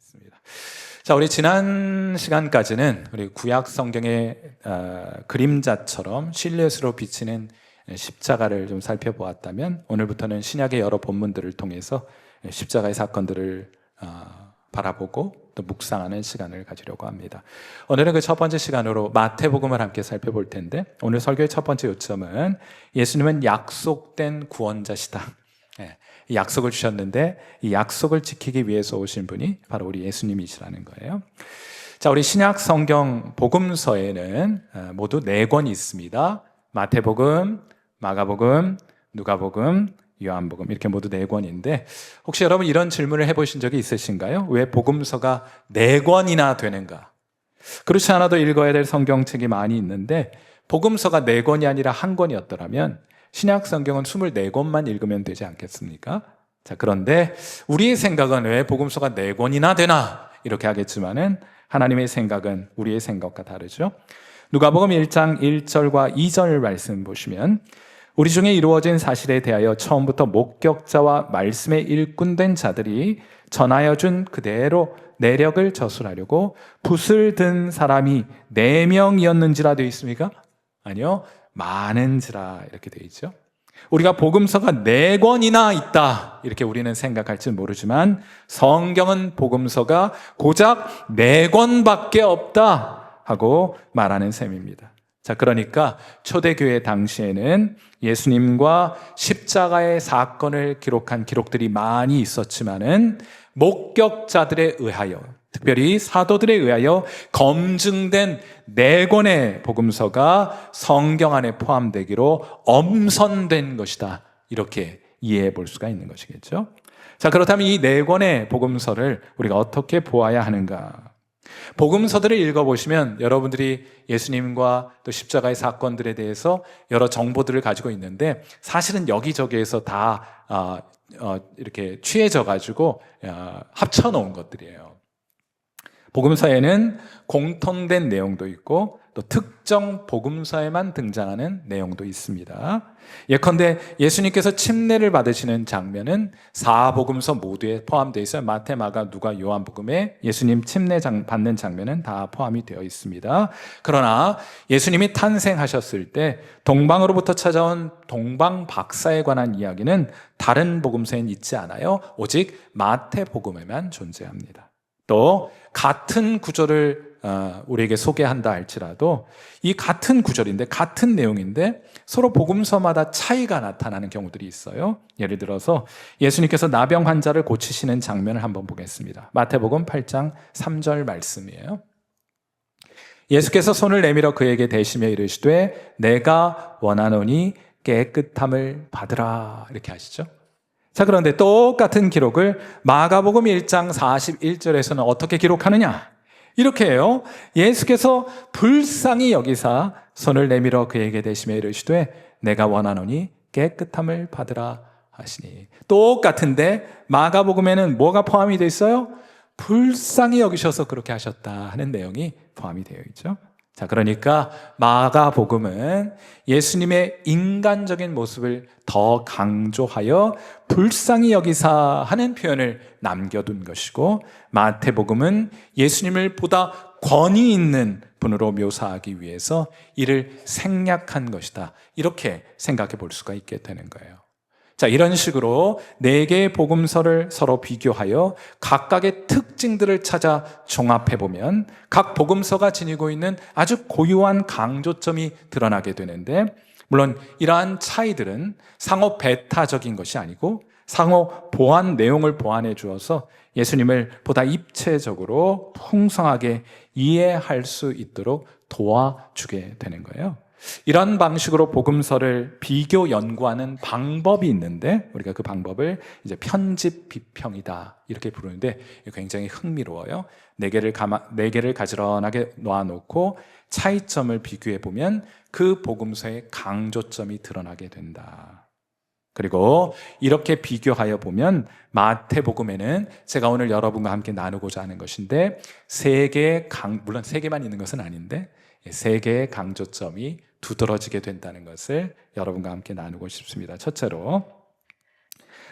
있습니다. 자, 우리 지난 시간까지는 우리 구약 성경의 그림자처럼 실루엣으로 비치는 십자가를 좀 살펴보았다면, 오늘부터는 신약의 여러 본문들을 통해서 십자가의 사건들을 바라보고 또 묵상하는 시간을 가지려고 합니다. 오늘은 그 첫 번째 시간으로 마태복음을 함께 살펴볼 텐데, 오늘 설교의 첫 번째 요점은 예수님은 약속된 구원자시다. 이 약속을 주셨는데 이 약속을 지키기 위해서 오신 분이 바로 우리 예수님이시라는 거예요. 자, 우리 신약 성경 복음서에는 모두 4권이 있습니다. 마태복음, 마가복음, 누가복음, 요한복음, 이렇게 모두 4권인데, 혹시 여러분 이런 질문을 해보신 적이 있으신가요? 왜 복음서가 4권이나 되는가? 그렇지 않아도 읽어야 될 성경책이 많이 있는데, 복음서가 4권이 아니라 1권이었더라면 신약 성경은 24권만 읽으면 되지 않겠습니까? 자, 그런데 우리의 생각은 왜 복음서가 4권이나 되나? 이렇게 하겠지만은 하나님의 생각은 우리의 생각과 다르죠. 누가복음 1장 1절과 2절 말씀 보시면, 우리 중에 이루어진 사실에 대하여 처음부터 목격자와 말씀에 일꾼된 자들이 전하여 준 그대로 내력을 저술하려고 붓을 든 사람이 4명이었는지라 되어 있습니까? 아니요, 많은지라 이렇게 되어 있죠. 우리가 복음서가 4권이나 있다 이렇게 우리는 생각할지 모르지만, 성경은 복음서가 고작 4권밖에 없다 하고 말하는 셈입니다. 자, 그러니까 초대교회 당시에는 예수님과 십자가의 사건을 기록한 기록들이 많이 있었지만은 목격자들에 의하여, 특별히 사도들에 의하여 검증된 4권의 복음서가 성경 안에 포함되기로 엄선된 것이다, 이렇게 이해해 볼 수가 있는 것이겠죠. 자, 그렇다면 이 4권의 복음서를 우리가 어떻게 보아야 하는가? 복음서들을 읽어보시면 여러분들이 예수님과 또 십자가의 사건들에 대해서 여러 정보들을 가지고 있는데, 사실은 여기저기에서 다 이렇게 취해져-가지고 합쳐놓은 것들이에요. 복음서에는 공통된 내용도 있고 또 특정 복음서에만 등장하는 내용도 있습니다. 예컨대 예수님께서 침례를 받으시는 장면은 4복음서 모두에 포함되어 있어요. 마태, 마가, 누가, 요한복음에 예수님 침례 받는 장면은 다 포함이 되어 있습니다. 그러나 예수님이 탄생하셨을 때 동방으로부터 찾아온 동방 박사에 관한 이야기는 다른 복음서엔 있지 않아요. 오직 마태복음에만 존재합니다. 또 같은 구절을 우리에게 소개한다 할지라도 이 같은 구절인데, 같은 내용인데 서로 복음서마다 차이가 나타나는 경우들이 있어요. 예를 들어서 예수님께서 나병 환자를 고치시는 장면을 한번 보겠습니다. 마태복음 8장 3절 말씀이에요. 예수께서 손을 내밀어 그에게 대시며 이르시되 내가 원하노니 깨끗함을 받으라, 이렇게 하시죠. 자, 그런데 똑같은 기록을 마가복음 1장 41절에서는 어떻게 기록하느냐? 이렇게 해요. 예수께서 불쌍히 여기사 손을 내밀어 그에게 대시며 이르시되 내가 원하노니 깨끗함을 받으라 하시니. 똑같은데 마가복음에는 뭐가 포함이 되어 있어요? 불쌍히 여기셔서 그렇게 하셨다 하는 내용이 포함이 되어 있죠. 자, 그러니까 마가복음은 예수님의 인간적인 모습을 더 강조하여 불쌍히 여기사 하는 표현을 남겨둔 것이고, 마태복음은 예수님을 보다 권위 있는 분으로 묘사하기 위해서 이를 생략한 것이다, 이렇게 생각해 볼 수가 있게 되는 거예요. 자, 이런 식으로 4개의 복음서를 서로 비교하여 각각의 특징들을 찾아 종합해보면 각 복음서가 지니고 있는 아주 고유한 강조점이 드러나게 되는데, 물론 이러한 차이들은 상호 배타적인 것이 아니고 상호 보완 내용을 보완해 주어서 예수님을 보다 입체적으로 풍성하게 이해할 수 있도록 도와주게 되는 거예요. 이런 방식으로 복음서를 비교 연구하는 방법이 있는데, 우리가 그 방법을 이제 편집 비평이다 이렇게 부르는데, 굉장히 흥미로워요. 4개를 가지런하게 놓아놓고 차이점을 비교해 보면 그 복음서의 강조점이 드러나게 된다. 그리고 이렇게 비교하여 보면 마태복음에는 제가 오늘 여러분과 함께 나누고자 하는 것인데, 물론 3개만 있는 것은 아닌데 3개의 강조점이 두드러지게 된다는 것을 여러분과 함께 나누고 싶습니다. 첫째로,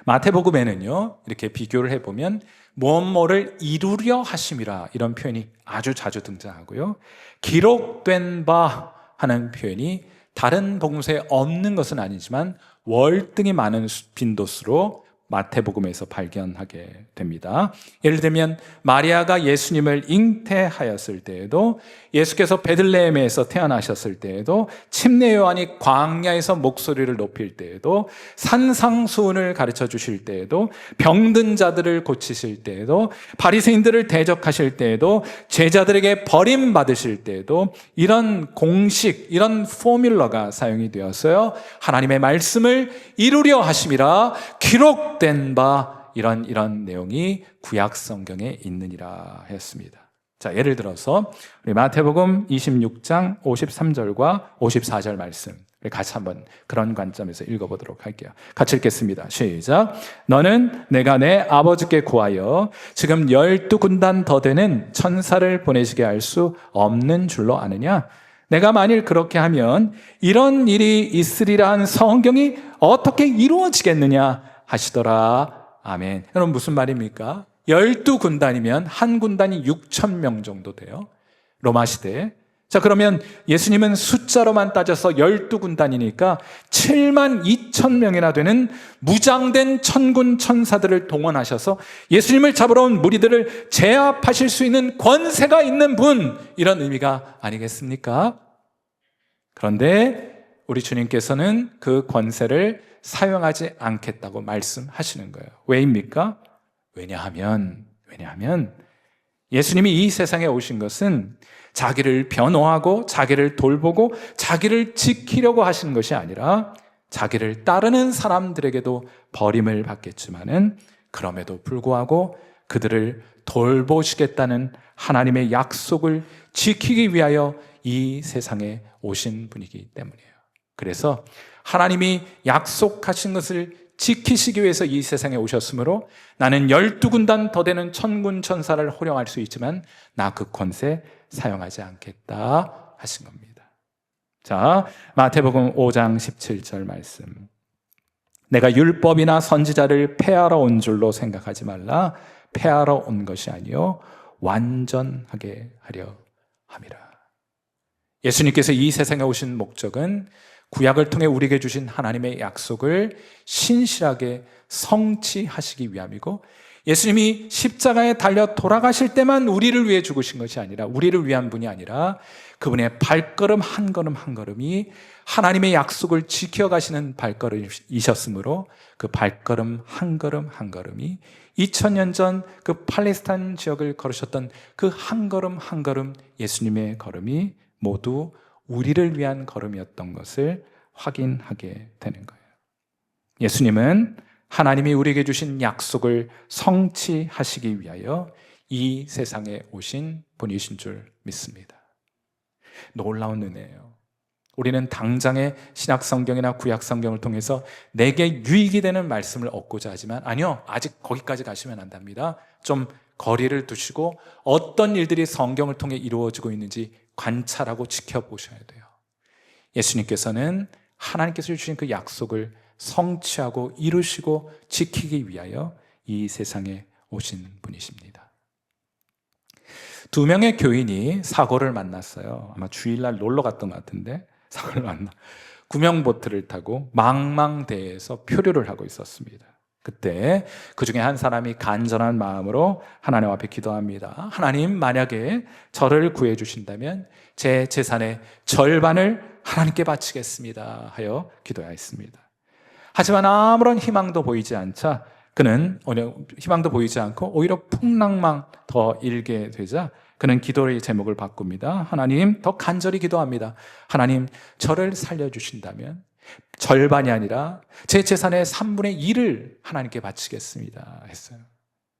마태복음에는요, 이렇게 비교를 해보면 무엇뭐를 이루려 하심이라 이런 표현이 아주 자주 등장하고요. 기록된 바 하는 표현이 다른 복음서에 없는 것은 아니지만 월등히 많은 빈도수로 마태복음에서 발견하게 됩니다. 예를 들면 마리아가 예수님을 잉태하였을 때에도, 예수께서 베들레헴에서 태어나셨을 때에도, 침례 요한이 광야에서 목소리를 높일 때에도, 산상수훈을 가르쳐 주실 때에도, 병든 자들을 고치실 때에도, 바리새인들을 대적하실 때에도, 제자들에게 버림받으실 때에도 이런 공식, 이런 포뮬러가 사용이 되었어요. 하나님의 말씀을 이루려 하심이라 기록된 바 이런 내용이 구약 성경에 있느니라 했습니다. 자, 예를 들어서 우리 마태복음 26장 53절과 54절 말씀 같이 한번 그런 관점에서 읽어보도록 할게요. 같이 읽겠습니다. 시작. 너는 내가 내 아버지께 구하여 지금 12군단 더 되는 천사를 보내시게 할 수 없는 줄로 아느냐? 내가 만일 그렇게 하면 이런 일이 있으리라 한 성경이 어떻게 이루어지겠느냐 하시더라. 아멘. 여러분, 무슨 말입니까? 12군단이면 한 군단이 6,000명 정도 돼요. 로마 시대에. 자, 그러면 예수님은 숫자로만 따져서 12군단이니까 72,000명이나 되는 무장된 천군 천사들을 동원하셔서 예수님을 잡으러 온 무리들을 제압하실 수 있는 권세가 있는 분, 이런 의미가 아니겠습니까? 그런데 우리 주님께서는 그 권세를 사용하지 않겠다고 말씀하시는 거예요. 왜입니까? 왜냐하면 예수님이 이 세상에 오신 것은 자기를 변호하고 자기를 돌보고 자기를 지키려고 하시는 것이 아니라 자기를 따르는 사람들에게도 버림을 받겠지만은 그럼에도 불구하고 그들을 돌보시겠다는 하나님의 약속을 지키기 위하여 이 세상에 오신 분이기 때문이에요. 그래서 하나님이 약속하신 것을 지키시기 위해서 이 세상에 오셨으므로 나는 12군단 더 되는 천군 천사를 호령할 수 있지만 나 그 권세 사용하지 않겠다 하신 겁니다. 자, 마태복음 5장 17절 말씀. 내가 율법이나 선지자를 폐하러 온 줄로 생각하지 말라. 폐하러 온 것이 아니요 완전하게 하려 함이라. 예수님께서 이 세상에 오신 목적은 구약을 통해 우리에게 주신 하나님의 약속을 신실하게 성취하시기 위함이고, 예수님이 십자가에 달려 돌아가실 때만 우리를 위해 죽으신 것이 아니라, 우리를 위한 분이 아니라 그분의 발걸음 한 걸음 한 걸음이 하나님의 약속을 지켜가시는 발걸음이셨으므로 그 발걸음 한 걸음이 2000년 전 그 팔레스타인 지역을 걸으셨던 그 한 걸음 한 걸음 예수님의 걸음이 모두 우리를 위한 걸음이었던 것을 확인하게 되는 거예요. 예수님은 하나님이 우리에게 주신 약속을 성취하시기 위하여 이 세상에 오신 분이신 줄 믿습니다. 놀라운 은혜예요. 우리는 당장의 신약 성경이나 구약 성경을 통해서 내게 유익이 되는 말씀을 얻고자 하지만, 아니요, 아직 거기까지 가시면 안 됩니다. 좀 거리를 두시고 어떤 일들이 성경을 통해 이루어지고 있는지 관찰하고 지켜보셔야 돼요. 예수님께서는 하나님께서 주신 그 약속을 성취하고 이루시고 지키기 위하여 이 세상에 오신 분이십니다. 2명의 교인이 사고를 만났어요. 아마 주일날 놀러 갔던 것 같은데 사고를 만나 구명보트를 타고 망망대해에서 표류를 하고 있었습니다. 그때 그 중에 한 사람이 간절한 마음으로 하나님 앞에 기도합니다. 하나님, 만약에 저를 구해 주신다면 제 재산의 절반을 하나님께 바치겠습니다 하여 기도하였습니다. 하지만 아무런 희망도 보이지 않자 그는 희망도 보이지 않고 오히려 풍랑만 더 일게 되자 그는 기도의 제목을 바꿉니다. 하나님, 더 간절히 기도합니다. 하나님, 저를 살려주신다면 절반이 아니라 제 재산의 3분의 1을 하나님께 바치겠습니다 했어요.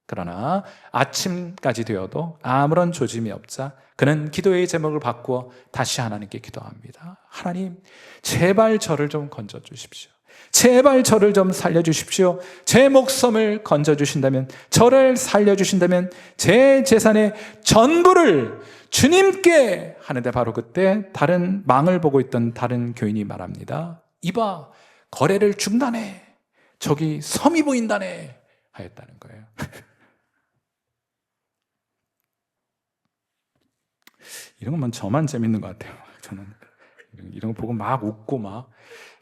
그러나 아침까지 되어도 아무런 조짐이 없자 그는 기도의 제목을 바꾸어 다시 하나님께 기도합니다. 하나님, 제발 저를 좀 건져주십시오. 제발 저를 좀 살려주십시오. 제 목숨을 건져주신다면, 저를 살려주신다면 제 재산의 전부를 주님께 하는데, 바로 그때 다른 망을 보고 있던 다른 교인이 말합니다. 이봐, 거래를 중단해. 저기 섬이 보인다네 하였다는 거예요. 이런 것만 저만 재밌는 것 같아요. 저는 이런 거 보고 막 웃고 막,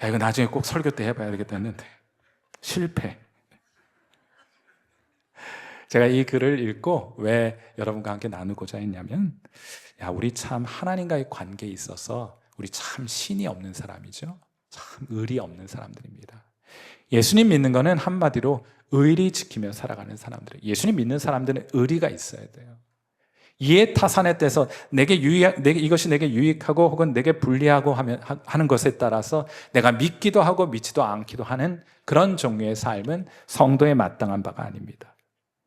야, 이거 나중에 꼭 설교 때 해봐야 되겠다 했는데 실패. 제가 이 글을 읽고 왜 여러분과 함께 나누고자 했냐면, 야, 우리 참 하나님과의 관계에 있어서 우리 참 신이 없는 사람이죠. 참 의리 없는 사람들입니다. 예수님 믿는 거는 한마디로 의리 지키며 살아가는 사람들. 예수님 믿는 사람들은 의리가 있어야 돼요. 이해 타산에 대해서 이것이 내게 유익하고 혹은 내게 불리하고 하는 것에 따라서 내가 믿기도 하고 믿지도 않기도 하는 그런 종류의 삶은 성도에 마땅한 바가 아닙니다.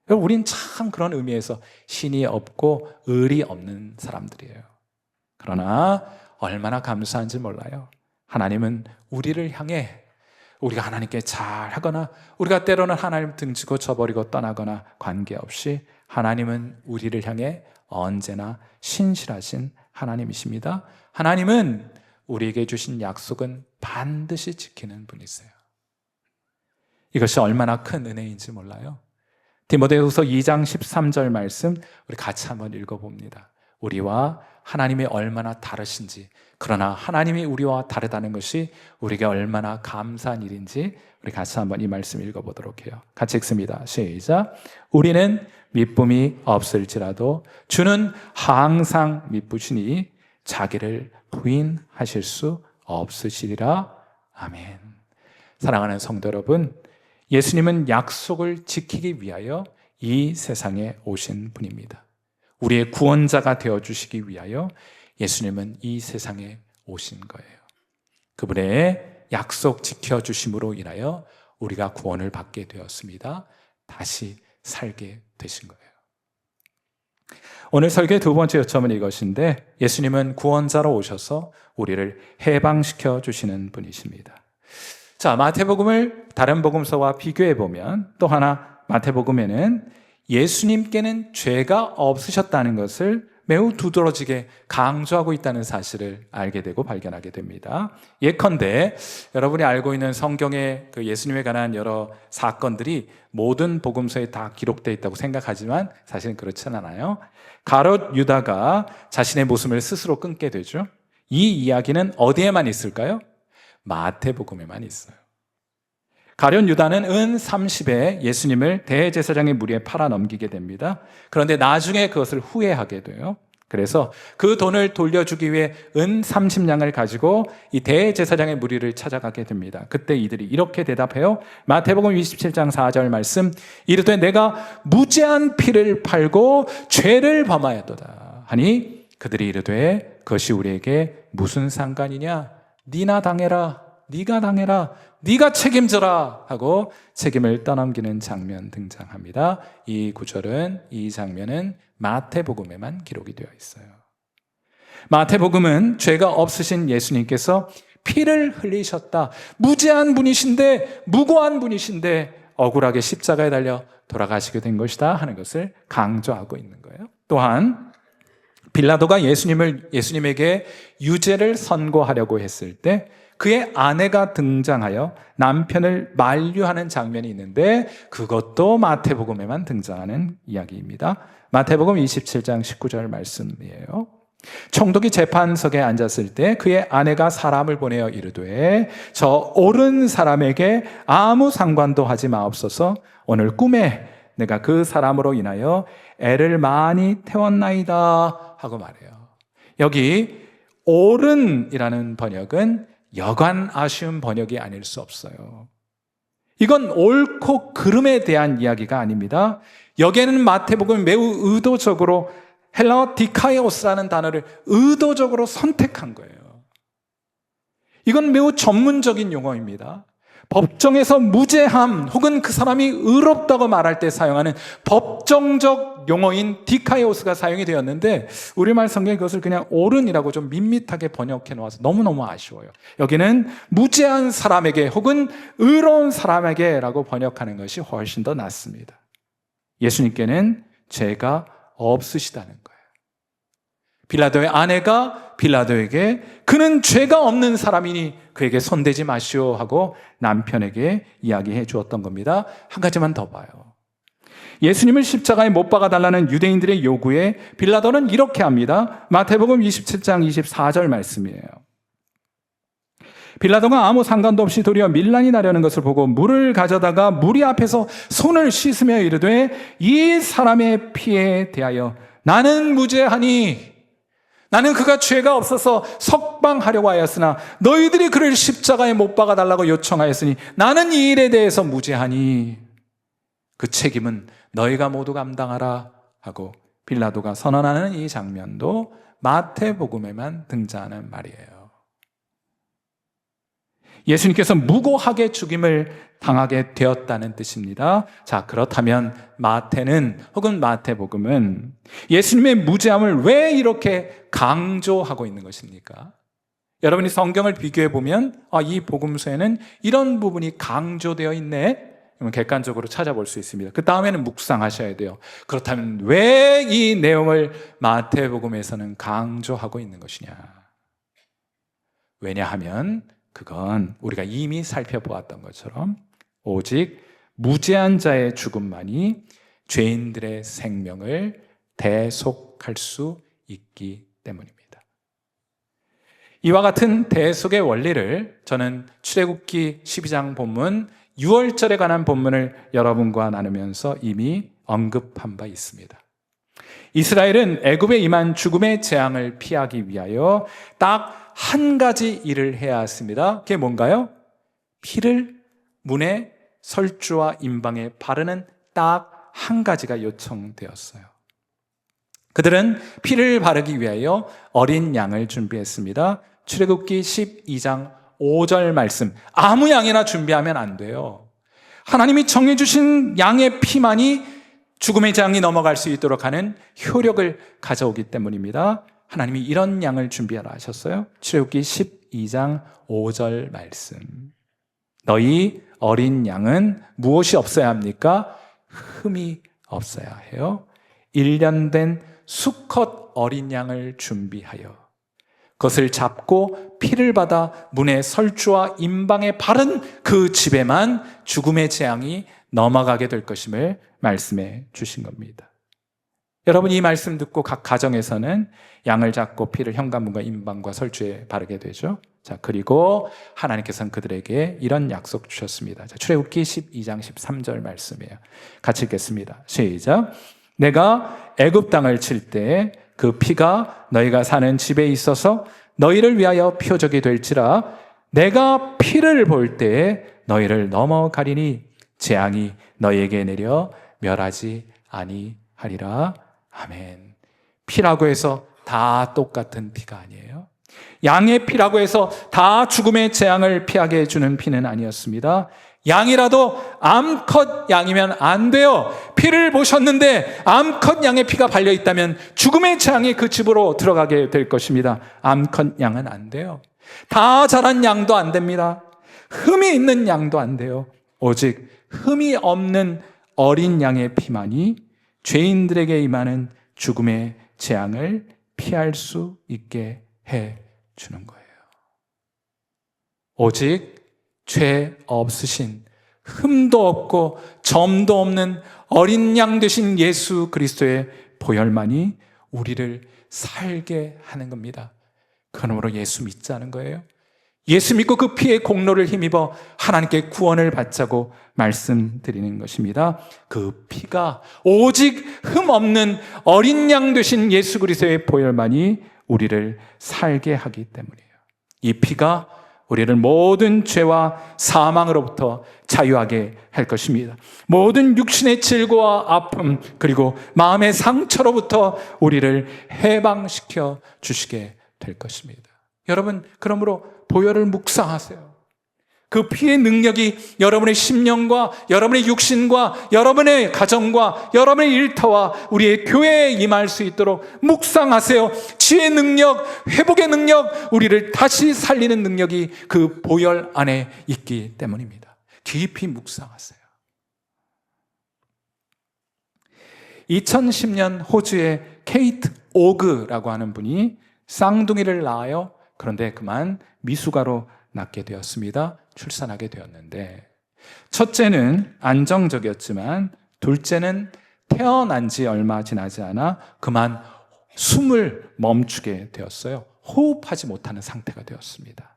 우린 참 그런 의미에서 신이 없고 의리 없는 사람들이에요. 그러나 얼마나 감사한지 몰라요. 하나님은 우리를 향해, 우리가 하나님께 잘하거나 우리가 때로는 하나님 등지고 저버리고 떠나거나 관계없이 하나님은 우리를 향해 언제나 신실하신 하나님이십니다. 하나님은 우리에게 주신 약속은 반드시 지키는 분이세요. 이것이 얼마나 큰 은혜인지 몰라요. 디모데후서 2장 13절 말씀 우리 같이 한번 읽어봅니다. 우리와 하나님이 얼마나 다르신지, 그러나 하나님이 우리와 다르다는 것이 우리가 얼마나 감사한 일인지 우리 같이 한번 이 말씀 읽어보도록 해요. 같이 읽습니다. 시작. 우리는 미쁨이 없을지라도 주는 항상 미쁘시니 자기를 부인하실 수 없으시리라. 아멘. 사랑하는 성도 여러분, 예수님은 약속을 지키기 위하여 이 세상에 오신 분입니다. 우리의 구원자가 되어주시기 위하여 예수님은 이 세상에 오신 거예요. 그분의 약속 지켜주심으로 인하여 우리가 구원을 받게 되었습니다. 다시 살게 되신 거예요. 오늘 설교의 두 번째 요점은 이것인데, 예수님은 구원자로 오셔서 우리를 해방시켜 주시는 분이십니다. 자, 마태복음을 다른 복음서와 비교해 보면 또 하나, 마태복음에는 예수님께는 죄가 없으셨다는 것을 매우 두드러지게 강조하고 있다는 사실을 알게 되고 발견하게 됩니다. 예컨대 여러분이 알고 있는 성경의 그 예수님에 관한 여러 사건들이 모든 복음서에 다 기록되어 있다고 생각하지만 사실은 그렇지는 않아요. 가롯 유다가 자신의 목숨을 스스로 끊게 되죠. 이 이야기는 어디에만 있을까요? 마태복음에만 있어요. 가룟 유다는 은 30에 예수님을 대제사장의 무리에 팔아 넘기게 됩니다. 그런데 나중에 그것을 후회하게 돼요. 그래서 그 돈을 돌려주기 위해 은 30냥을 가지고 이 대제사장의 무리를 찾아가게 됩니다. 그때 이들이 이렇게 대답해요. 마태복음 27장 4절 말씀, 이르되 내가 무죄한 피를 팔고 죄를 범하였도다 하니 그들이 이르되 그것이 우리에게 무슨 상관이냐? 니나 당해라. 네가 당해라, 네가 책임져라 하고 책임을 떠넘기는 장면 등장합니다. 이 구절은, 이 장면은 마태복음에만 기록이 되어 있어요. 마태복음은 죄가 없으신 예수님께서 피를 흘리셨다, 무죄한 분이신데, 무고한 분이신데 억울하게 십자가에 달려 돌아가시게 된 것이다 하는 것을 강조하고 있는 거예요. 또한 빌라도가 예수님에게 유죄를 선고하려고 했을 때 그의 아내가 등장하여 남편을 만류하는 장면이 있는데 그것도 마태복음에만 등장하는 이야기입니다. 마태복음 27장 19절 말씀이에요. 총독이 재판석에 앉았을 때 그의 아내가 사람을 보내어 이르되 저 옳은 사람에게 아무 상관도 하지 마옵소서. 오늘 꿈에 내가 그 사람으로 인하여 애를 많이 태웠나이다 하고 말해요. 여기 옳은이라는 번역은 여간 아쉬운 번역이 아닐 수 없어요. 이건 옳고 그름에 대한 이야기가 아닙니다. 여기에는 마태복음은 매우 의도적으로 헬라어 디카이오스라는 단어를 의도적으로 선택한 거예요. 이건 매우 전문적인 용어입니다. 법정에서 무죄함 혹은 그 사람이 의롭다고 말할 때 사용하는 법정적 용어인 디카이오스가 사용이 되었는데 우리말 성경에 그것을 그냥 옳은이라고 좀 밋밋하게 번역해 놓아서 너무너무 아쉬워요. 여기는 무죄한 사람에게 혹은 의로운 사람에게 라고 번역하는 것이 훨씬 더 낫습니다. 예수님께는 죄가 없으시다는 거예요. 빌라도의 아내가 빌라도에게 그는 죄가 없는 사람이니 그에게 손대지 마시오 하고 남편에게 이야기해 주었던 겁니다. 한 가지만 더 봐요. 예수님을 십자가에 못 박아달라는 유대인들의 요구에 빌라도는 이렇게 합니다. 마태복음 27장 24절 말씀이에요. 빌라도가 아무 상관도 없이 도리어 밀란이 나려는 것을 보고 물을 가져다가 무리 앞에서 손을 씻으며 이르되 이 사람의 피에 대하여 나는 무죄하니 나는 그가 죄가 없어서 석방하려고 하였으나 너희들이 그를 십자가에 못 박아달라고 요청하였으니 나는 이 일에 대해서 무죄하니 그 책임은 너희가 모두 감당하라 하고 빌라도가 선언하는 이 장면도 마태복음에만 등장하는 말이에요. 예수님께서 무고하게 죽임을 당하게 되었다는 뜻입니다. 자, 그렇다면 마태는 혹은 마태복음은 예수님의 무죄함을 왜 이렇게 강조하고 있는 것입니까? 여러분이 성경을 비교해 보면 이 복음서에는 이런 부분이 강조되어 있네. 객관적으로 찾아볼 수 있습니다. 그 다음에는 묵상하셔야 돼요. 그렇다면 왜 이 내용을 마태복음에서는 강조하고 있는 것이냐? 왜냐하면 그건 우리가 이미 살펴보았던 것처럼 오직 무죄한 자의 죽음만이 죄인들의 생명을 대속할 수 있기 때문입니다. 이와 같은 대속의 원리를 저는 출애굽기 12장 본문 6월절에 관한 본문을 여러분과 나누면서 이미 언급한 바 있습니다. 이스라엘은 애굽에 임한 죽음의 재앙을 피하기 위하여 딱 한 가지 일을 해야 했습니다. 그게 뭔가요? 피를 문에 설주와 임방에 바르는 딱 한 가지가 요청되었어요. 그들은 피를 바르기 위하여 어린 양을 준비했습니다. 출애굽기 12장 5절 말씀, 아무 양이나 준비하면 안 돼요. 하나님이 정해주신 양의 피만이 죽음의 재앙이 넘어갈 수 있도록 하는 효력을 가져오기 때문입니다. 하나님이 이런 양을 준비하라 하셨어요. 출애굽기 12장 5절 말씀, 너희 어린 양은 무엇이 없어야 합니까? 흠이 없어야 해요. 1년 된 수컷 어린 양을 준비하여 그것을 잡고 피를 받아 문에 설주와 임방에 바른 그 집에만 죽음의 재앙이 넘어가게 될 것임을 말씀해 주신 겁니다. 여러분, 이 말씀 듣고 각 가정에서는 양을 잡고 피를 현관문과 임방과 설주에 바르게 되죠. 자, 그리고 하나님께서는 그들에게 이런 약속 주셨습니다. 자, 출애굽기 12장 13절 말씀이에요. 같이 읽겠습니다. 시작. 내가 애굽 땅을 칠 때 그 피가 너희가 사는 집에 있어서 너희를 위하여 표적이 될지라 내가 피를 볼 때에 너희를 넘어가리니 재앙이 너희에게 내려 멸하지 아니하리라. 아멘. 피라고 해서 다 똑같은 피가 아니에요. 양의 피라고 해서 다 죽음의 재앙을 피하게 해주는 피는 아니었습니다. 양이라도 암컷 양이면 안 돼요. 피를 보셨는데 암컷 양의 피가 발려있다면 죽음의 재앙이 그 집으로 들어가게 될 것입니다. 암컷 양은 안 돼요. 다 자란 양도 안 됩니다. 흠이 있는 양도 안 돼요. 오직 흠이 없는 어린 양의 피만이 죄인들에게 임하는 죽음의 재앙을 피할 수 있게 해 주는 거예요. 오직 죄 없으신, 흠도 없고 점도 없는 어린 양 되신 예수 그리스도의 보혈만이 우리를 살게 하는 겁니다. 그러므로 예수 믿자는 거예요. 예수 믿고 그 피의 공로를 힘입어 하나님께 구원을 받자고 말씀드리는 것입니다. 그 피가 오직 흠 없는 어린 양 되신 예수 그리스도의 보혈만이 우리를 살게 하기 때문이에요. 이 피가 우리를 모든 죄와 사망으로부터 자유하게 할 것입니다. 모든 육신의 질고와 아픔 그리고 마음의 상처로부터 우리를 해방시켜 주시게 될 것입니다. 여러분, 그러므로 보혈을 묵상하세요. 그 피의 능력이 여러분의 심령과 여러분의 육신과 여러분의 가정과 여러분의 일터와 우리의 교회에 임할 수 있도록 묵상하세요. 치유의 능력, 회복의 능력, 우리를 다시 살리는 능력이 그 보혈 안에 있기 때문입니다. 깊이 묵상하세요. 2010년 호주의 케이트 오그라고 하는 분이 쌍둥이를 낳아요. 그런데 그만 미숙아로 낳게 되었습니다. 출산하게 되었는데, 첫째는 안정적이었지만 둘째는 태어난 지 얼마 지나지 않아 그만 숨을 멈추게 되었어요. 호흡하지 못하는 상태가 되었습니다.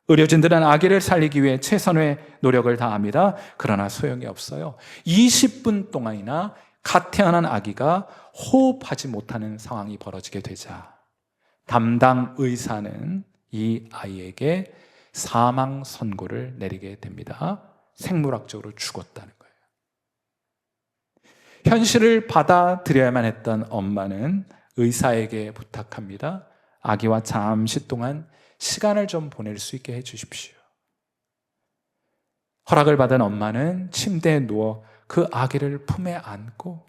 의료진들은 아기를 살리기 위해 최선의 노력을 다합니다. 그러나 소용이 없어요. 20분 동안이나 갓 태어난 아기가 호흡하지 못하는 상황이 벌어지게 되자 담당 의사는 이 아이에게 사망 선고를 내리게 됩니다. 생물학적으로 죽었다는 거예요. 현실을 받아들여야만 했던 엄마는 의사에게 부탁합니다. 아기와 잠시 동안 시간을 좀 보낼 수 있게 해주십시오. 허락을 받은 엄마는 침대에 누워 그 아기를 품에 안고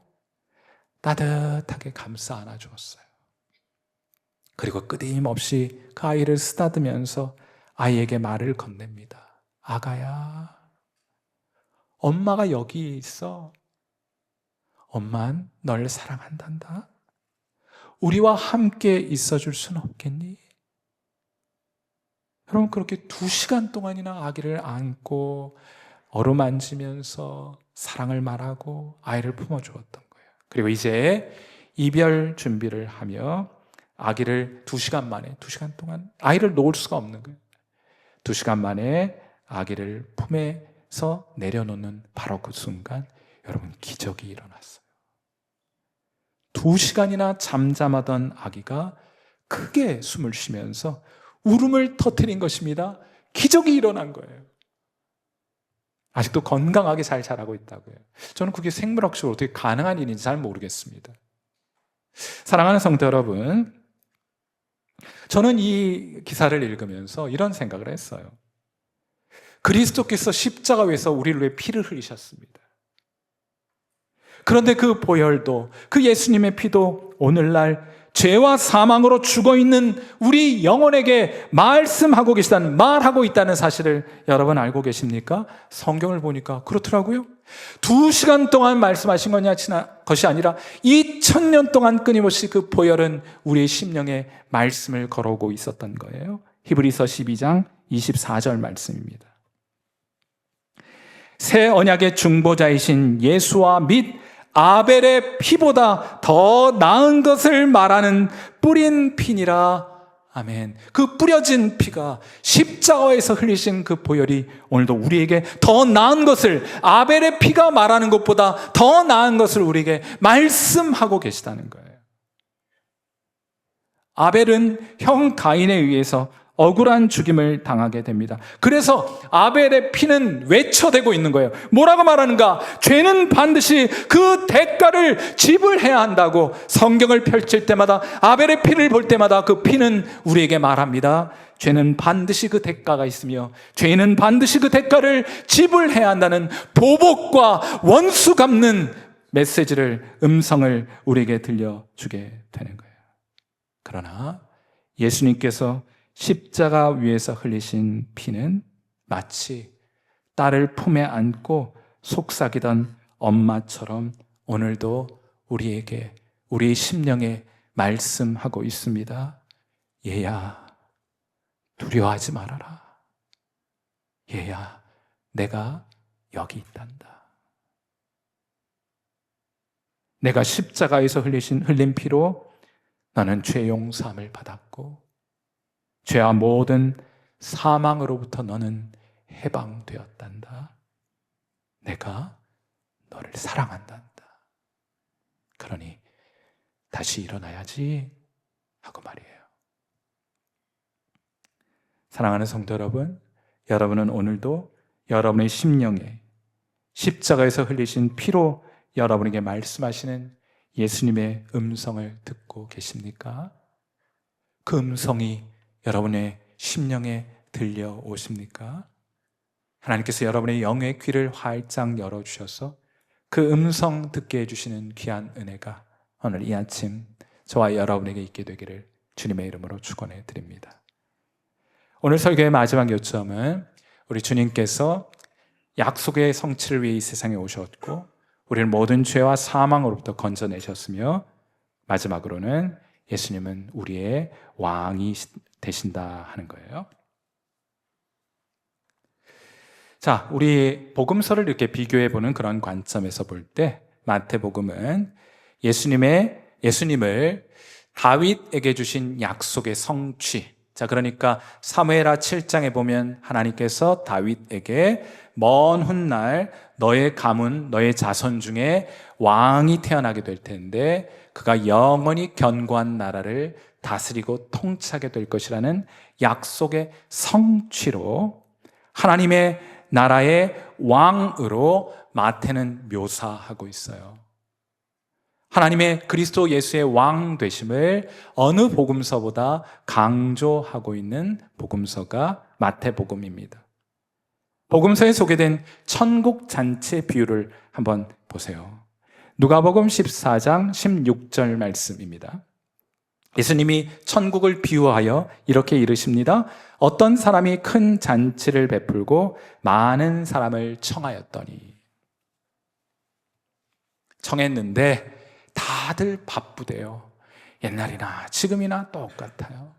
따뜻하게 감싸 안아주었어요. 그리고 끊임없이 그 아이를 쓰다듬으면서 아이에게 말을 건넵니다. 아가야, 엄마가 여기 있어. 엄만 널 사랑한단다. 우리와 함께 있어줄 수는 없겠니? 여러분, 그렇게 2시간 동안이나 아기를 안고 어루만지면서 사랑을 말하고 아이를 품어주었던 거예요. 그리고 이제 이별 준비를 하며 아기를 2시간 만에, 2시간 동안 아이를 놓을 수가 없는 거예요. 2시간 만에 아기를 품에서 내려놓는 바로 그 순간 여러분, 기적이 일어났어요. 2시간이나 잠잠하던 아기가 크게 숨을 쉬면서 울음을 터뜨린 것입니다. 기적이 일어난 거예요. 아직도 건강하게 잘 자라고 있다고요. 저는 그게 생물학적으로 어떻게 가능한 일인지 잘 모르겠습니다. 사랑하는 성도 여러분, 저는 이 기사를 읽으면서 이런 생각을 했어요. 그리스도께서 십자가 위에서 우리를 위해 피를 흘리셨습니다. 그런데 그 보혈도, 그 예수님의 피도 오늘날 죄와 사망으로 죽어있는 우리 영혼에게 말씀하고 계시다는, 말하고 있다는 사실을 여러분 알고 계십니까? 성경을 보니까 그렇더라고요. 2시간 동안 말씀하신 것이 아니라 2000년 동안 끊임없이 그 보혈은 우리의 심령에 말씀을 걸어오고 있었던 거예요. 히브리서 12장 24절 말씀입니다. 새 언약의 중보자이신 예수와 및 아벨의 피보다 더 나은 것을 말하는 뿌린 피니라. 아멘. 그 뿌려진 피가, 십자가에서 흘리신 그 보혈이 오늘도 우리에게 더 나은 것을, 아벨의 피가 말하는 것보다 더 나은 것을 우리에게 말씀하고 계시다는 거예요. 아벨은 형 가인에 의해서 억울한 죽임을 당하게 됩니다. 그래서 아벨의 피는 외쳐대고 있는 거예요. 뭐라고 말하는가? 죄는 반드시 그 대가를 지불해야 한다고 성경을 펼칠 때마다, 아벨의 피를 볼 때마다 그 피는 우리에게 말합니다. 죄는 반드시 그 대가가 있으며 죄는 반드시 그 대가를 지불해야 한다는 보복과 원수 갚는 메시지를, 음성을 우리에게 들려주게 되는 거예요. 그러나 예수님께서 십자가 위에서 흘리신 피는 마치 딸을 품에 안고 속삭이던 엄마처럼 오늘도 우리에게, 우리의 심령에 말씀하고 있습니다. 얘야, 두려워하지 말아라. 얘야, 내가 여기 있단다. 내가 십자가에서 흘린 피로 나는 죄 용서함을 받았고 죄와 모든 사망으로부터 너는 해방되었단다. 내가 너를 사랑한단다. 그러니 다시 일어나야지 하고 말이에요. 사랑하는 성도 여러분, 여러분은 오늘도 여러분의 심령에 십자가에서 흘리신 피로 여러분에게 말씀하시는 예수님의 음성을 듣고 계십니까? 그 음성이 여러분의 심령에 들려오십니까? 하나님께서 여러분의 영의 귀를 활짝 열어주셔서 그 음성 듣게 해주시는 귀한 은혜가 오늘 이 아침 저와 여러분에게 있게 되기를 주님의 이름으로 축원해 드립니다. 오늘 설교의 마지막 요점은 우리 주님께서 약속의 성취를 위해 이 세상에 오셨고 우리를 모든 죄와 사망으로부터 건져내셨으며 마지막으로는 예수님은 우리의 왕이 되신다 하는 거예요. 자, 우리 복음서를 이렇게 비교해 보는 그런 관점에서 볼 때 마태복음은 예수님을 다윗에게 주신 약속의 성취. 자, 그러니까 사무엘하 7장에 보면 하나님께서 다윗에게 먼 훗날 너의 가문, 너의 자손 중에 왕이 태어나게 될 텐데 그가 영원히 견고한 나라를 다스리고 통치하게 될 것이라는 약속의 성취로 하나님의 나라의 왕으로 마태는 묘사하고 있어요. 하나님의 그리스도 예수의 왕 되심을 어느 복음서보다 강조하고 있는 복음서가 마태복음입니다. 복음서에 소개된 천국 잔치 비유를 한번 보세요. 누가복음 14장 16절 말씀입니다. 예수님이 천국을 비유하여 이렇게 이르십니다. 어떤 사람이 큰 잔치를 베풀고 많은 사람을 청하였더니, 청했는데 다들 바쁘대요. 옛날이나 지금이나 똑같아요.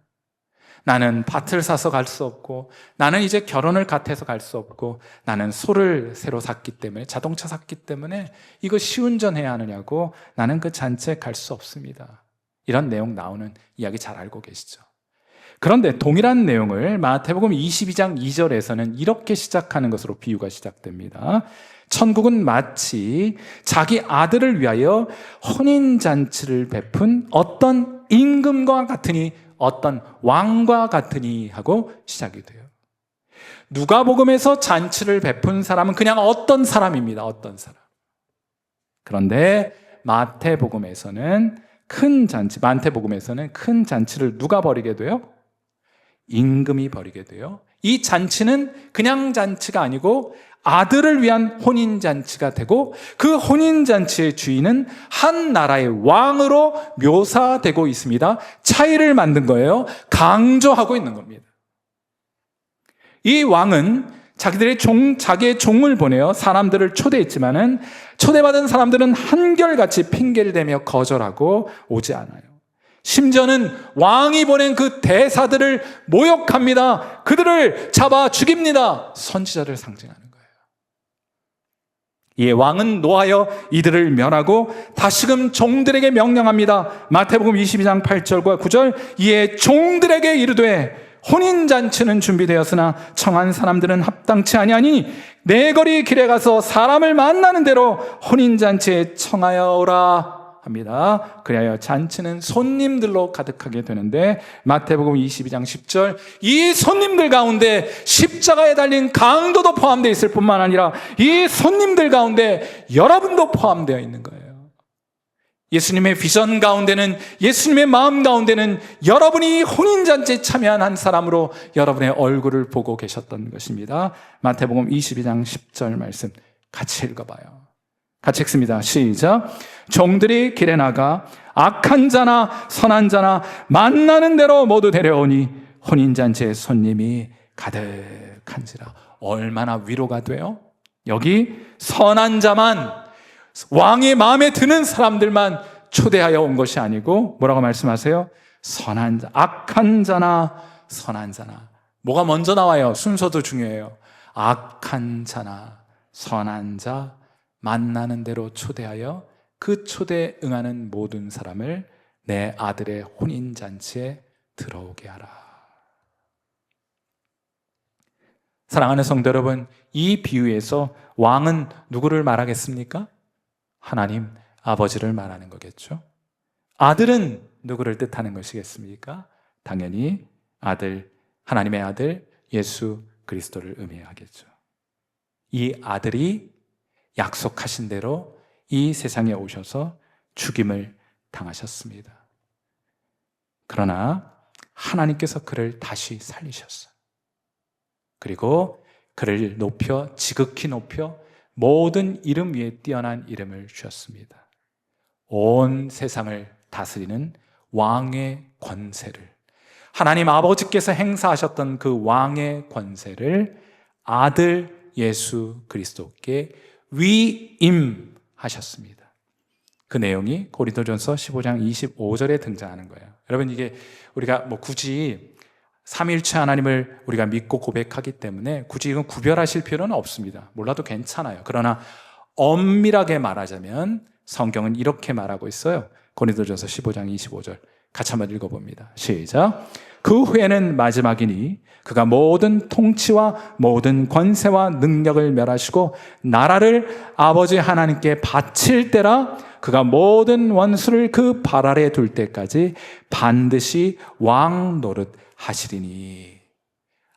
나는 밭을 사서 갈 수 없고, 나는 이제 결혼을 갓해서 갈 수 없고, 나는 소를 새로 샀기 때문에, 자동차 샀기 때문에 이거 시운전해야 하느냐고 나는 그 잔치에 갈 수 없습니다. 이런 내용 나오는 이야기 잘 알고 계시죠? 그런데 동일한 내용을 마태복음 22장 2절에서는 이렇게 시작하는 것으로 비유가 시작됩니다. 천국은 마치 자기 아들을 위하여 혼인잔치를 베푼 어떤 임금과 같으니, 어떤 왕과 같으니 하고 시작이 돼요. 누가복음에서 잔치를 베푼 사람은 그냥 어떤 사람입니다. 어떤 사람. 그런데 마태복음에서는 큰 잔치를 누가 벌이게 돼요? 임금이 벌이게 돼요. 이 잔치는 그냥 잔치가 아니고 아들을 위한 혼인잔치가 되고, 그 혼인잔치의 주인은 한 나라의 왕으로 묘사되고 있습니다. 차이를 만든 거예요. 강조하고 있는 겁니다. 이 왕은 자기의 종을 보내어 사람들을 초대했지만은 초대받은 사람들은 한결같이 핑계를 대며 거절하고 오지 않아요. 심지어는 왕이 보낸 그 대사들을 모욕합니다. 그들을 잡아 죽입니다. 선지자를 상징하는 거예요. 이에 왕은 노하여 이들을 멸하고 다시금 종들에게 명령합니다. 마태복음 22장 8절과 9절, 이에 종들에게 이르되 혼인잔치는 준비되었으나 청한 사람들은 합당치 아니하니 내거리 길에 가서 사람을 만나는 대로 혼인잔치에 청하여 오라 합니다. 그리하여 잔치는 손님들로 가득하게 되는데, 마태복음 22장 10절, 이 손님들 가운데 십자가에 달린 강도도 포함되어 있을 뿐만 아니라 이 손님들 가운데 여러분도 포함되어 있는 거예요. 예수님의 비전 가운데는, 예수님의 마음 가운데는 여러분이 혼인잔치에 참여한 한 사람으로 여러분의 얼굴을 보고 계셨던 것입니다. 마태복음 22장 10절 말씀 같이 읽어봐요. 같이 읽습니다. 시작. 종들이 길에 나가 악한 자나 선한 자나 만나는 대로 모두 데려오니 혼인잔치에 손님이 가득한지라. 얼마나 위로가 돼요? 여기 선한 자만, 왕의 마음에 드는 사람들만 초대하여 온 것이 아니고 뭐라고 말씀하세요? 선한 자, 악한 자나 선한 자나. 뭐가 먼저 나와요? 순서도 중요해요. 악한 자나 선한 자 만나는 대로 초대하여 그 초대에 응하는 모든 사람을 내 아들의 혼인잔치에 들어오게 하라. 사랑하는 성도 여러분, 이 비유에서 왕은 누구를 말하겠습니까? 하나님 아버지를 말하는 거겠죠. 아들은 누구를 뜻하는 것이겠습니까? 당연히 아들, 하나님의 아들 예수 그리스도를 의미하겠죠. 이 아들이 약속하신 대로 이 세상에 오셔서 죽임을 당하셨습니다. 그러나 하나님께서 그를 다시 살리셨어요. 그리고 그를 지극히 높여 모든 이름 위에 뛰어난 이름을 주셨습니다. 온 세상을 다스리는 왕의 권세를, 하나님 아버지께서 행사하셨던 그 왕의 권세를 아들 예수 그리스도께 위임하셨습니다. 그 내용이 고린도전서 15장 25절에 등장하는 거예요. 여러분, 이게 우리가 뭐 굳이 삼위일체 하나님을 우리가 믿고 고백하기 때문에 굳이 이건 구별하실 필요는 없습니다. 몰라도 괜찮아요. 그러나 엄밀하게 말하자면 성경은 이렇게 말하고 있어요. 고린도전서 15장 25절 같이 한번 읽어봅니다. 시작. 그 후에는 마지막이니 그가 모든 통치와 모든 권세와 능력을 멸하시고 나라를 아버지 하나님께 바칠 때라. 그가 모든 원수를 그 발 아래 둘 때까지 반드시 왕 노릇 하시리니.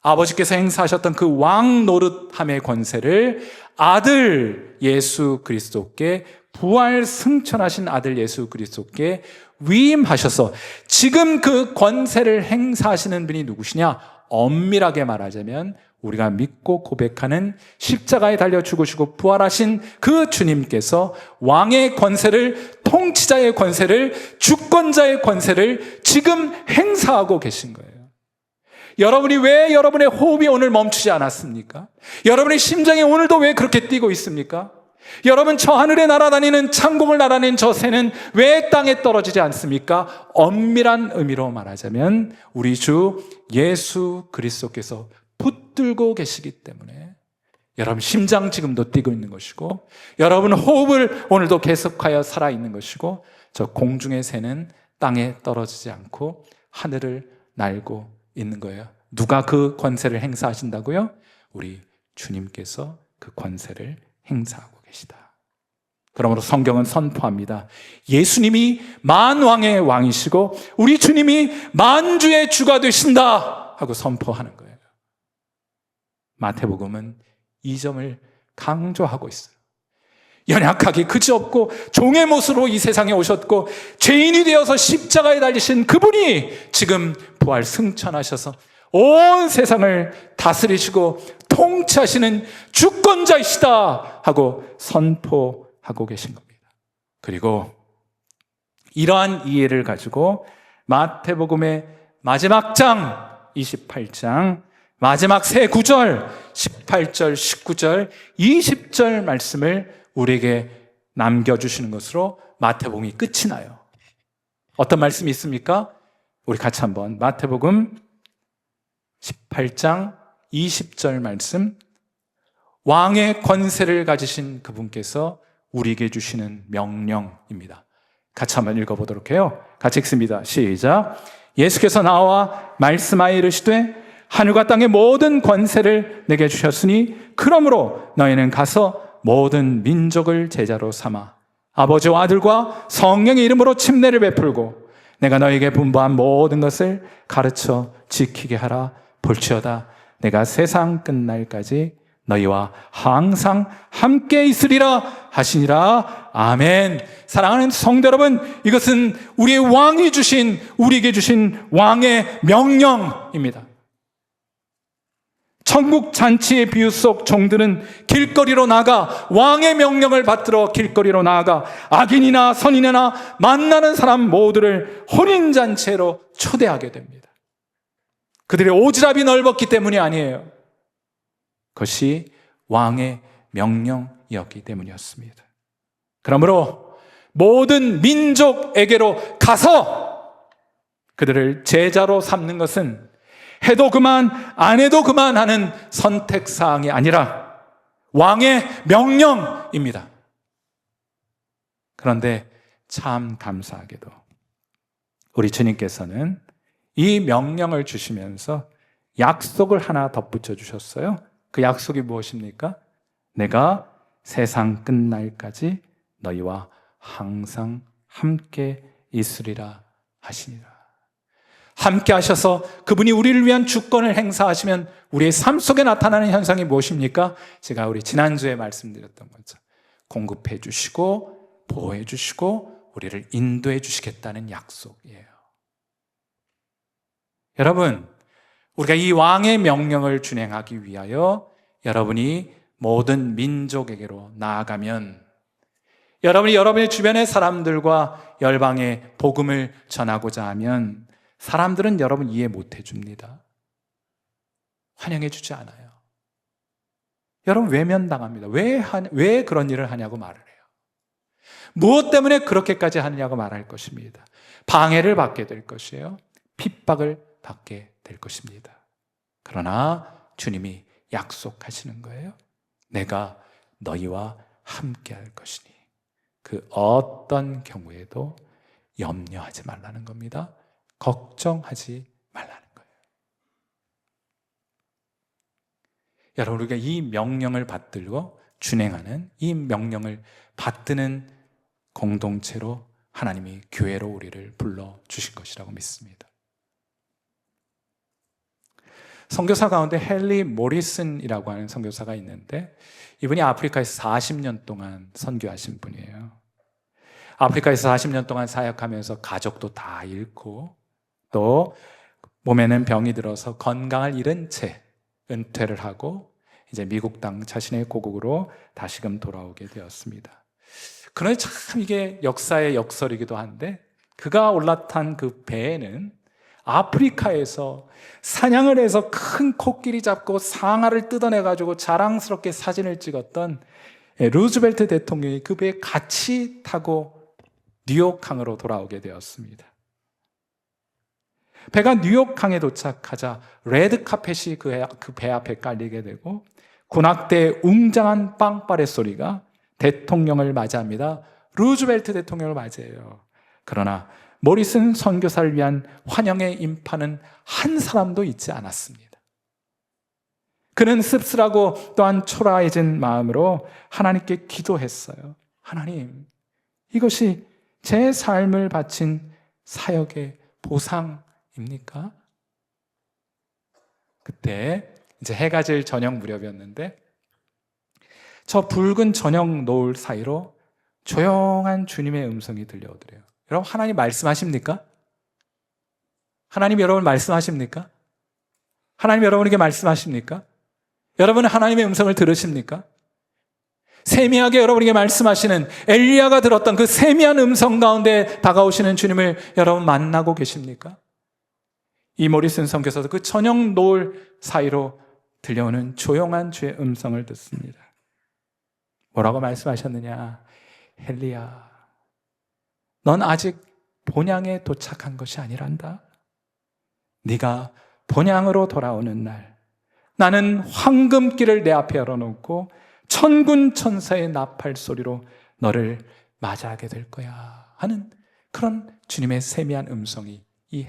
아버지께서 행사하셨던 그 왕 노릇함의 권세를 아들 예수 그리스도께, 부활 승천하신 아들 예수 그리스도께 위임하셔서 지금 그 권세를 행사하시는 분이 누구시냐? 엄밀하게 말하자면 우리가 믿고 고백하는 십자가에 달려 죽으시고 부활하신 그 주님께서 왕의 권세를, 통치자의 권세를, 주권자의 권세를 지금 행사하고 계신 거예요. 여러분이 왜 여러분의 호흡이 오늘 멈추지 않았습니까? 여러분의 심장이 오늘도 왜 그렇게 뛰고 있습니까? 여러분, 저 하늘에 날아다니는 창공을 날아낸 저 새는 왜 땅에 떨어지지 않습니까? 엄밀한 의미로 말하자면 우리 주 예수 그리스도께서 붙들고 계시기 때문에 여러분 심장 지금도 뛰고 있는 것이고, 여러분 호흡을 오늘도 계속하여 살아있는 것이고, 저 공중의 새는 땅에 떨어지지 않고 하늘을 날고 있는 거예요. 누가 그 권세를 행사하신다고요? 우리 주님께서 그 권세를 행사하고 계시다. 그러므로 성경은 선포합니다. 예수님이 만왕의 왕이시고 우리 주님이 만주의 주가 되신다 하고 선포하는 거예요. 마태복음은 이 점을 강조하고 있어요. 연약하기 그지없고 종의 모습으로 이 세상에 오셨고 죄인이 되어서 십자가에 달리신 그분이 지금 부활 승천하셔서 온 세상을 다스리시고 통치하시는 주권자이시다 하고 선포하고 계신 겁니다. 그리고 이러한 이해를 가지고 마태복음의 마지막 장 28장 마지막 세 구절 18절, 19절, 20절 말씀을 우리에게 남겨주시는 것으로 마태복음이 끝이 나요. 어떤 말씀이 있습니까? 우리 같이 한번 마태복음 18장 20절 말씀, 왕의 권세를 가지신 그분께서 우리에게 주시는 명령입니다. 같이 한번 읽어보도록 해요. 같이 읽습니다. 시작. 예수께서 나와 말씀하여 이르시되 하늘과 땅의 모든 권세를 내게 주셨으니 그러므로 너희는 가서 모든 민족을 제자로 삼아 아버지와 아들과 성령의 이름으로 침례를 베풀고 내가 너희에게 분부한 모든 것을 가르쳐 지키게 하라. 볼지어다 내가 세상 끝날까지 너희와 항상 함께 있으리라 하시니라. 아멘. 사랑하는 성도 여러분, 이것은 우리의 왕이 주신, 우리에게 주신 왕의 명령입니다. 천국 잔치의 비유 속 종들은 길거리로 나가 왕의 명령을 받들어 길거리로 나아가 악인이나 선인이나 만나는 사람 모두를 혼인잔치로 초대하게 됩니다. 그들의 오지랖이 넓었기 때문이 아니에요. 그것이 왕의 명령이었기 때문이었습니다. 그러므로 모든 민족에게로 가서 그들을 제자로 삼는 것은 해도 그만 안 해도 그만 하는 선택사항이 아니라 왕의 명령입니다. 그런데 참 감사하게도 우리 주님께서는 이 명령을 주시면서 약속을 하나 덧붙여 주셨어요. 그 약속이 무엇입니까? 내가 세상 끝날까지 너희와 항상 함께 있으리라 하시니라. 함께 하셔서 그분이 우리를 위한 주권을 행사하시면 우리의 삶 속에 나타나는 현상이 무엇입니까? 제가 우리 지난주에 말씀드렸던 거죠. 공급해 주시고 보호해 주시고 우리를 인도해 주시겠다는 약속이에요. 여러분, 우리가 이 왕의 명령을 준행하기 위하여 여러분이 모든 민족에게로 나아가면 여러분이 여러분의 주변의 사람들과 열방의 복음을 전하고자 하면 사람들은 여러분 이해 못 해줍니다. 환영해 주지 않아요. 여러분 외면당합니다. 왜 그런 일을 하냐고 말을 해요. 무엇 때문에 그렇게까지 하느냐고 말할 것입니다. 방해를 받게 될 것이에요. 핍박을 받게 될 것입니다. 그러나 주님이 약속하시는 거예요. 내가 너희와 함께 할 것이니 그 어떤 경우에도 염려하지 말라는 겁니다. 걱정하지 말라는 거예요. 여러분, 우리가 이 명령을 받들고 준행하는, 이 명령을 받드는 공동체로 하나님이 교회로 우리를 불러주신 것이라고 믿습니다. 선교사 가운데 헨리 모리슨이라고 하는 선교사가 있는데, 이분이 아프리카에서 40년 동안 선교하신 분이에요. 아프리카에서 40년 동안 사역하면서 가족도 다 잃고 또 몸에는 병이 들어서 건강을 잃은 채 은퇴를 하고 이제 미국 땅 자신의 고국으로 다시금 돌아오게 되었습니다. 그런데 참 이게 역사의 역설이기도 한데, 그가 올라탄 그 배에는 아프리카에서 사냥을 해서 큰 코끼리 잡고 상아를 뜯어내가지고 자랑스럽게 사진을 찍었던 루즈벨트 대통령이 그 배에 같이 타고 뉴욕항으로 돌아오게 되었습니다. 배가 뉴욕항에 도착하자 레드카펫이 그 배 앞에 깔리게 되고 군악대의 웅장한 빵빠레 소리가 대통령을 맞이합니다. 루즈벨트 대통령을 맞이해요. 그러나 모리슨 선교사를 위한 환영의 인파는 한 사람도 있지 않았습니다. 그는 씁쓸하고 또한 초라해진 마음으로 하나님께 기도했어요. 하나님, 이것이 제 삶을 바친 사역의 보상입니까? 그때 이제 해가 질 저녁 무렵이었는데 저 붉은 저녁 노을 사이로 조용한 주님의 음성이 들려오더래요. 여러분, 하나님 말씀하십니까? 하나님 여러분 말씀하십니까? 하나님 여러분에게 말씀하십니까? 여러분은 하나님의 음성을 들으십니까? 세미하게 여러분에게 말씀하시는 엘리야가 들었던 그 세미한 음성 가운데 다가오시는 주님을 여러분 만나고 계십니까? 이 모리슨 선교사도 그 저녁 노을 사이로 들려오는 조용한 주의 음성을 듣습니다. 뭐라고 말씀하셨느냐? 엘리야, 넌 아직 본향에 도착한 것이 아니란다. 네가 본향으로 돌아오는 날, 나는 황금길을 내 앞에 열어놓고 천군 천사의 나팔 소리로 너를 맞이하게 될 거야 하는 그런 주님의 세미한 음성이 이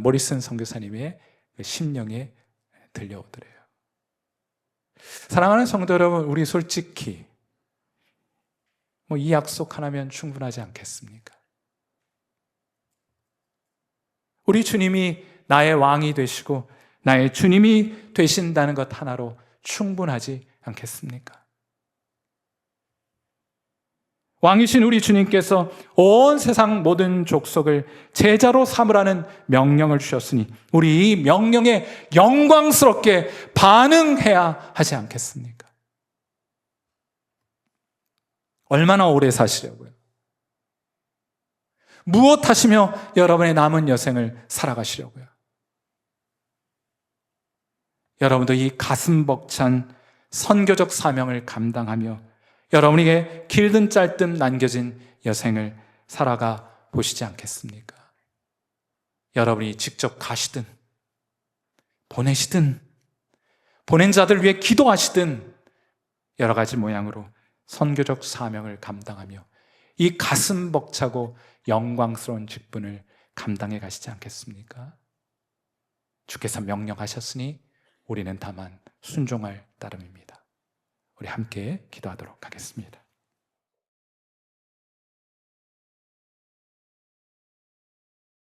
모리슨 선교사님의 심령에 들려오더래요. 사랑하는 성도 여러분, 우리 솔직히 이 약속 하나면 충분하지 않겠습니까? 우리 주님이 나의 왕이 되시고 나의 주님이 되신다는 것 하나로 충분하지 않겠습니까? 왕이신 우리 주님께서 온 세상 모든 족속을 제자로 삼으라는 명령을 주셨으니 우리 이 명령에 영광스럽게 반응해야 하지 않겠습니까? 얼마나 오래 사시려고요? 무엇 하시며 여러분의 남은 여생을 살아가시려고요? 여러분도 이 가슴 벅찬 선교적 사명을 감당하며 여러분에게 길든 짧든 남겨진 여생을 살아가 보시지 않겠습니까? 여러분이 직접 가시든 보내시든 보낸 자들 위해 기도하시든 여러 가지 모양으로 선교적 사명을 감당하며 이 가슴 벅차고 영광스러운 직분을 감당해 가시지 않겠습니까? 주께서 명령하셨으니 우리는 다만 순종할 따름입니다. 우리 함께 기도하도록 하겠습니다.